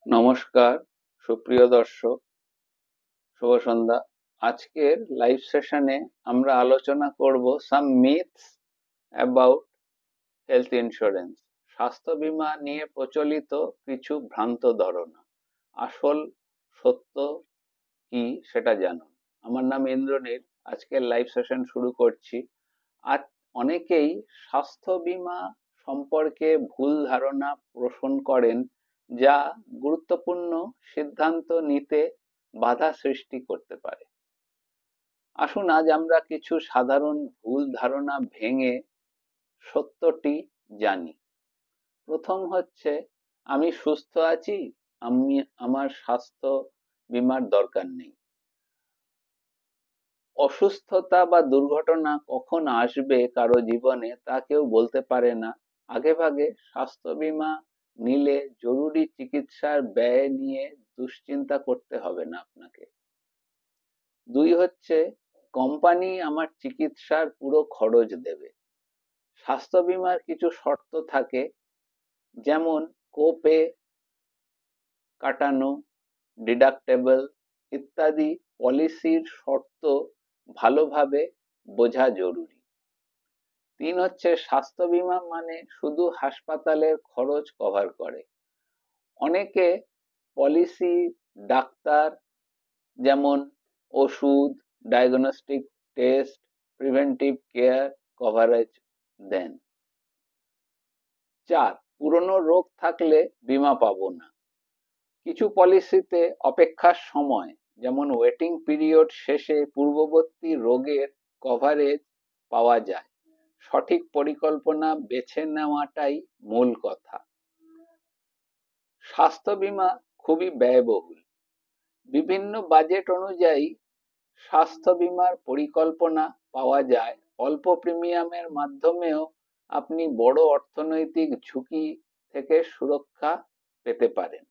নমস্কার সুপ্রিয় দর্শক, শুভ সন্ধ্যা। আজকের লাইভ সেশনে আমরা আলোচনা করব সাম মিথস অ্যাবাউট হেলথ ইন্স্যুরেন্স। স্বাস্থ্য বীমা নিয়ে প্রচলিত কিছু ভ্রান্ত ধারণা, আসল সত্য কি সেটা জানুন। আমার নাম ইন্দ্রনীল। আজকের লাইভ সেশন শুরু করছি। আজ অনেকেই স্বাস্থ্য বীমা সম্পর্কে ভুল ধারণা পোষণ করেন, যা গুরুত্বপূর্ণ সিদ্ধান্ত নিতে বাধা সৃষ্টি করতে পারে। আসুন আজ আমরা কিছু সাধারণ ভুল ধারণা ভেঙে সত্যটি জানি। প্রথম হচ্ছে, আমি সুস্থ আছি, আমার স্বাস্থ্য বীমার দরকার নেই। অসুস্থতা বা দুর্ঘটনা কখন আসবে কারো জীবনে তা কেউ বলতে পারে না। আগেভাগে স্বাস্থ্য বীমা নিলে জরুরি চিকিৎসার ব্যয় নিয়ে দুশ্চিন্তা করতে হবে না আপনাকে। দুই হচ্ছে, কোম্পানি আমার চিকিৎসার পুরো খরচ দেবে। স্বাস্থ্য বীমার কিছু শর্ত থাকে, যেমন কোপে কাটানো, ডিডাক্টেবল ইত্যাদি। পলিসির শর্ত ভালোভাবে বোঝা জরুরি। তিন হচ্ছে, স্বাস্থ্য বীমা মানে শুধু হাসপাতালের খরচ কভার করে। অনেকে পলিসি ডাক্তার, যেমন ওষুধ, diagnostic test, preventive care coverage দেন। চার, পুরনো রোগ থাকলে বীমা পাবো না। কিছু পলিসিতে অপেক্ষার সময়, যেমন ওয়েটিং পিরিয়ড শেষে পূর্ববর্তী রোগের কভারেজ পাওয়া যায়। সঠিক পরিকল্পনা বেছে নেওয়াটাই মূল কথা। স্বাস্থ্য বীমা খুবই ব্যয়বহুল। বিভিন্ন বাজেট অনুযায়ী স্বাস্থ্য বীমার পরিকল্পনা পাওয়া যায়। অল্প প্রিমিয়ামের মাধ্যমেও আপনি বড় অর্থনৈতিক ঝুঁকি থেকে সুরক্ষা পেতে পারেন।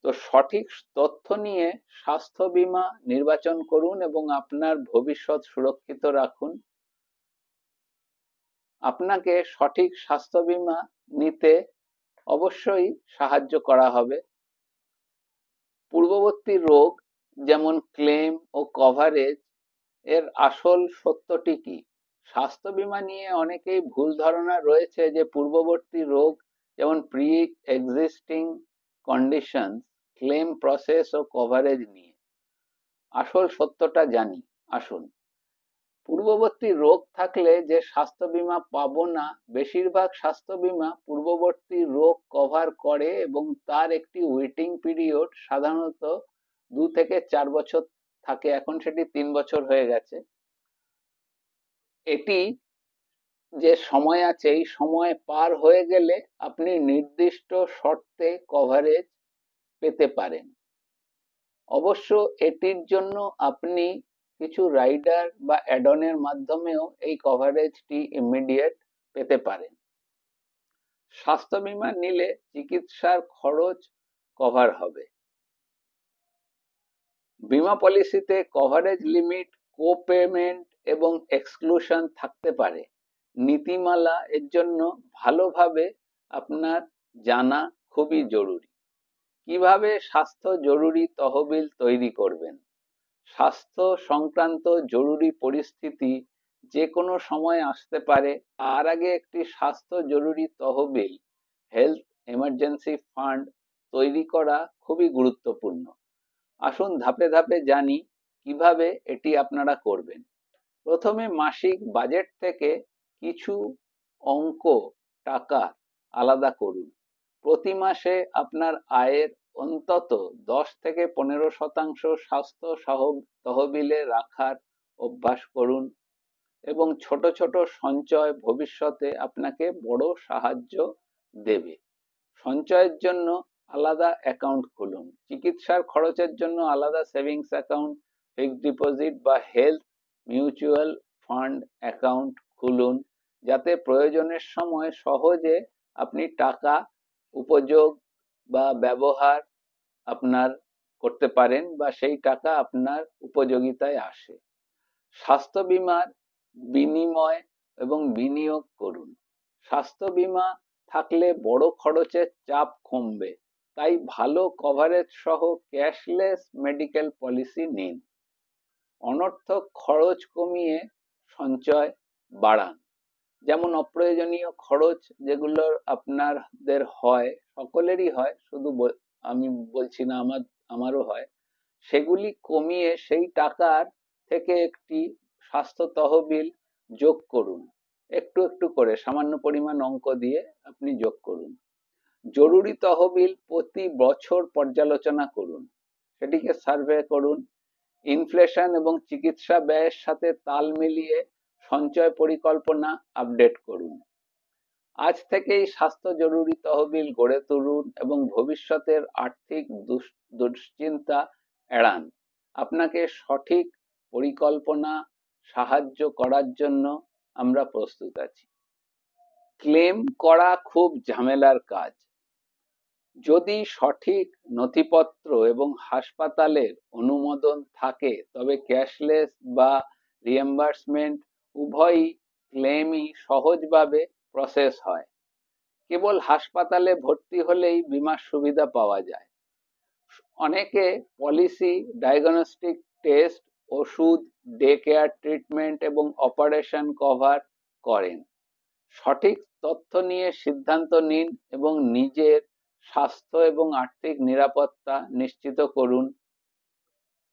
তো সঠিক তথ্য নিয়ে স্বাস্থ্য বীমা নির্বাচন করুন এবং আপনার ভবিষ্যৎ সুরক্ষিত রাখুন। আপনাকে সঠিক স্বাস্থ্য বীমা নিতে অবশ্যই সাহায্য করা হবে। পূর্ববর্তী রোগ, যেমন ক্লেম ও কভারেজ, এর আসল সত্যটি কি? স্বাস্থ্য বীমা নিয়ে অনেকেই ভুল ধারণা রয়েছে যে পূর্ববর্তী রোগ, যেমন pre existing condition, claim process ও কভারেজ নিয়ে। আসল সত্যটা জানি, আসুন। পূর্ববর্তী রোগ থাকলে যে স্বাস্থ্য বীমা পাবো না, বেশিরভাগ স্বাস্থ্য বীমা পূর্ববর্তী রোগ কভার করে এবং তার একটি ওয়েটিং পিরিয়ড সাধারণত 2 থেকে 4 বছর থাকে। এখন সেটি 3 বছর হয়ে গেছে। এটি যে সময় আছে, এই সময় পার হয়ে গেলে আপনি নির্দিষ্ট শর্তে কভারেজ পেতে পারেন। অবশ্য এটির জন্য আপনি কিছু রাইডার বা অ্যাডনের মাধ্যমেও এই কভারেজটি ইমিডিয়েট পেতে পারেন। স্বাস্থ্য বীমা নিলে চিকিৎসার খরচ কভার হবে। বীমা পলিসিতে কভারেজ লিমিট, কোপেমেন্ট এবং এক্সক্লুশন থাকতে পারে। নীতিমালা এর জন্য ভালোভাবে আপনার জানা খুবই জরুরি। কিভাবে স্বাস্থ্য জরুরি তহবিল তৈরি করবেন? স্বাস্থ্য সংক্রান্ত জরুরি পরিস্থিতি যে কোনো সময় আসতে পারে। তার আগে একটি স্বাস্থ্য জরুরি তহবিল, হেলথ এমার্জেন্সি ফান্ড তৈরি করা খুবই গুরুত্বপূর্ণ। আসুন ধাপে ধাপে জানি কিভাবে এটি আপনারা করবেন। প্রথমে মাসিক বাজেট থেকে কিছু অঙ্ক টাকা আলাদা করুন। প্রতি মাসে আপনার আয়ের অন্তত 10 থেকে 15% স্বাস্থ্য তহবিলে রাখার অভ্যাস করুন এবং ছোট ছোট সঞ্চয় ভবিষ্যতে আপনাকে বড় সাহায্য দেবে। সঞ্চয়ের জন্য আলাদা অ্যাকাউন্ট খুলুন। চিকিৎসার খরচের জন্য আলাদা সেভিংস অ্যাকাউন্ট, ফিক্সড ডিপোজিট বা হেলথ মিউচুয়াল ফান্ড অ্যাকাউন্ট খুলুন, যাতে প্রয়োজনের সময় সহজে আপনি টাকা উপযোগ বা ব্যবহার আপনার করতে পারেন বা সেই টাকা আপনার উপযোগিতায় আসে। স্বাস্থ্য বীমার বিনিময় এবং বিনিয়োগ করুন। স্বাস্থ্য বীমা থাকলে বড় খরচের চাপ কমবে তাই ভালো কভারেজ সহ ক্যাশলেস মেডিকেল পলিসি নিন। অনর্থক খরচ কমিয়ে সঞ্চয় বাড়ান। যেমন অপ্রয়োজনীয় খরচ যেগুলো আপনাদের হয়, সকলেরই হয়, শুধু আমি বলছি না, আমারও হয়, সেগুলি কমিয়ে সেই টাকার থেকে একটি স্বাস্থ্য তহবিল যোগ করুন। একটু একটু করে সামান্য পরিমাণ অঙ্ক দিয়ে আপনি যোগ করুন। জরুরি তহবিল প্রতি বছর পর্যালোচনা করুন, সেটিকে সার্ভে করুন। ইনফ্লেশন এবং চিকিৎসা ব্যয়ের সাথে তাল মিলিয়ে সঞ্চয় পরিকল্পনা আপডেট করুন। আজ থেকেই স্বাস্থ্য জরুরি তহবিল গড়ে তুলুন এবং ভবিষ্যতের আর্থিক দুশ্চিন্তা এড়ান। আপনাকে সঠিক পরিকল্পনা সাহায্য করার জন্য আমরা প্রস্তুত আছি। ক্লেম করা খুব ঝামেলার কাজ। যদি সঠিক নথিপত্র এবং হাসপাতালের অনুমোদন থাকে তবে ক্যাশলেস বা রিএম্বার্সমেন্ট উভয়ই ক্লেমই সহজভাবে প্রসেস হয়। কেবল হাসপাতালে ভর্তি হলেই বীমার সুবিধা পাওয়া যায়। অনেকে পলিসি ডায়াগনস্টিক টেস্ট, ওষুধ, ডে কেয়ার ট্রিটমেন্ট এবং অপারেশন কভার করেন। সঠিক তথ্য নিয়ে সিদ্ধান্ত নিন এবং নিজের স্বাস্থ্য এবং আর্থিক নিরাপত্তা নিশ্চিত করুন।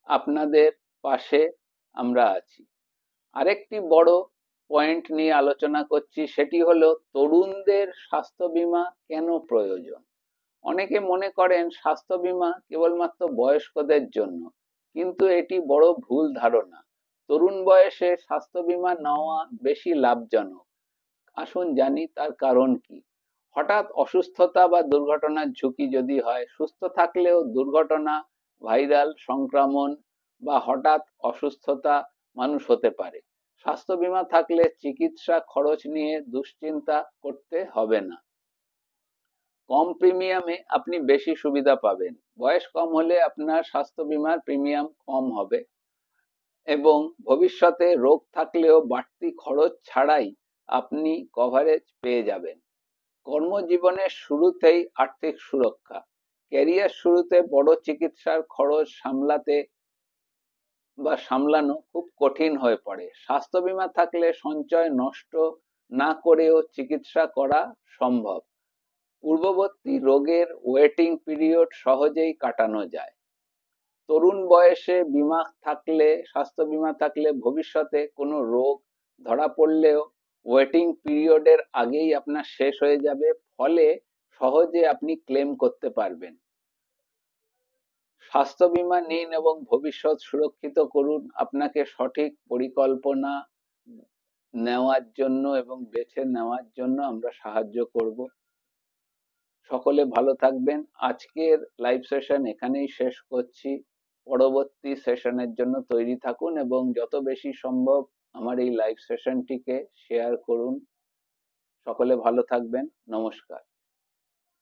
আপনাদের পাশে আমরা আছি। আরেকটি বড় পয়েন্ট নিয়ে আলোচনা করছি, সেটি হলো তরুণদের স্বাস্থ্য বীমা কেন প্রয়োজন। অনেকে মনে করেন স্বাস্থ্য বীমা কেবলমাত্র বয়স্কদের জন্য, কিন্তু এটি বড় ভুল ধারণা। তরুণ বয়সে স্বাস্থ্য বীমা নেওয়া বেশি লাভজনক। আসুন জানি তার কারণ কি। হঠাৎ অসুস্থতা বা দুর্ঘটনার ঝুঁকি যদি হয়, সুস্থ থাকলেও দুর্ঘটনা, ভাইরাল সংক্রমণ বা হঠাৎ অসুস্থতা মানুষ হতে পারে। স্বাস্থ্য বীমা থাকলে চিকিৎসা খরচ নিয়ে দুশ্চিন্তা করতে হবে না। কম প্রিমিয়ামে আপনি বেশি সুবিধা পাবেন। বয়স কম হলে আপনার স্বাস্থ্য বীমার প্রিমিয়াম কম হবে এবং ভবিষ্যতে রোগ থাকলেও বাড়তি খরচ ছাড়াই আপনি কভারেজ পেয়ে যাবেন। কর্মজীবনের শুরুতেই আর্থিক সুরক্ষা। ক্যারিয়ার শুরুতে বড় চিকিৎসার খরচ সামলানো খুব কঠিন হয়ে পড়ে। স্বাস্থ্য বীমা থাকলে সঞ্চয় নষ্ট না করেও চিকিৎসা করা সম্ভব। পূর্ববর্তী রোগের ওয়েটিং পিরিয়ড সহজেই কাটানো যায়। তরুণ বয়সে স্বাস্থ্য বীমা থাকলে ভবিষ্যতে কোনো রোগ ধরা পড়লেও ওয়েটিং পিরিয়ডের আগেই আপনার শেষ হয়ে যাবে, ফলে সহজে আপনি ক্লেম করতে পারবেন। স্বাস্থ্য বীমা নিন এবং ভবিষ্যৎ সুরক্ষিত করুন। আপনাকে সঠিক পরিকল্পনা নেওয়ার জন্য এবং বেছে নেওয়ার জন্য আমরা সাহায্য করব। সকলে ভালো থাকবেন। আজকের লাইভ সেশন এখানেই শেষ করছি। পরবর্তী সেশনের জন্য তৈরি থাকুন এবং যত বেশি সম্ভব আমার এই লাইভ সেশনটিকে শেয়ার করুন। সকলে ভালো থাকবেন। নমস্কার।